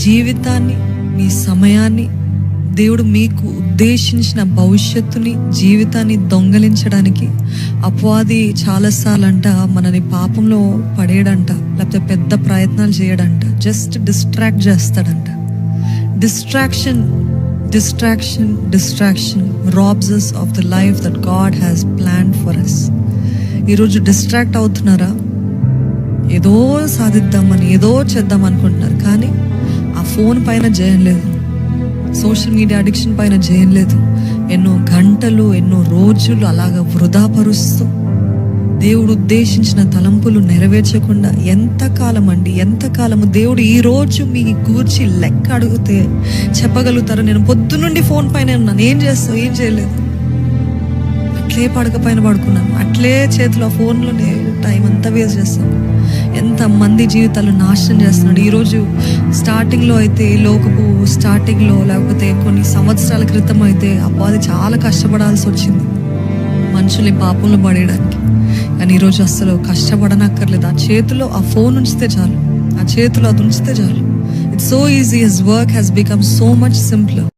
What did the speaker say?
జీవితాన్ని, మీ సమయాన్ని, దేవుడు మీకు ఉద్దేశించిన భవిష్యత్తుని, జీవితాన్ని దొంగలించడానికి అపవాది చాలాసార్లు మనని పాపంలో పడేయడంట, లేకపోతే పెద్ద ప్రయత్నాలు చేయడంట, జస్ట్ డిస్ట్రాక్ట్ చేస్తాడంట. Distraction robs us of the life that God has planned for us. ఈరోజు డిస్ట్రాక్ట్ అవుతున్నారా? ఏదో సాధిద్దామని, ఏదో చేద్దాం అనుకుంటున్నారు, కానీ ఆ ఫోన్ పైన జయం లేదు, సోషల్ మీడియా అడిక్షన్ పైన జయం లేదు. ఎన్నో గంటలు, ఎన్నో రోజులు అలాగా వృధా పరుస్తూ దేవుడు ఉద్దేశించిన తలంపులు నెరవేర్చకుండా ఎంతకాలము? దేవుడు ఈ రోజు మీ గూర్చి లెక్క అడిగితే చెప్పగలుగుతారు, నేను పొద్దునుండి ఫోన్ పైన ఉన్నాను, ఏం చేస్తావు? ఏం చేయలేదు, అట్లే పడక పైన పడుకున్నాను, అట్లే చేతిలో ఫోన్లోనే టైం అంతా వేస్ట్ చేస్తాను. ఎంతమంది జీవితాలు నాశనం చేస్తున్నాడు. ఈరోజు స్టార్టింగ్లో అయితే, లోకపు స్టార్టింగ్లో, లేకపోతే కొన్ని సంవత్సరాల క్రితం అయితే అపవాది చాలా కష్టపడాల్సి వచ్చింది మనుషుల్ని పాపంలో పడేయడానికి. కానీ ఈరోజు అస్సలు కష్టపడనక్కర్లేదు. ఆ చేతిలో ఆ ఫోన్ ఉంచితే చాలు, ఆ చేతిలో అది ఉంచితే చాలు. It's so easy. His work has become so much simpler.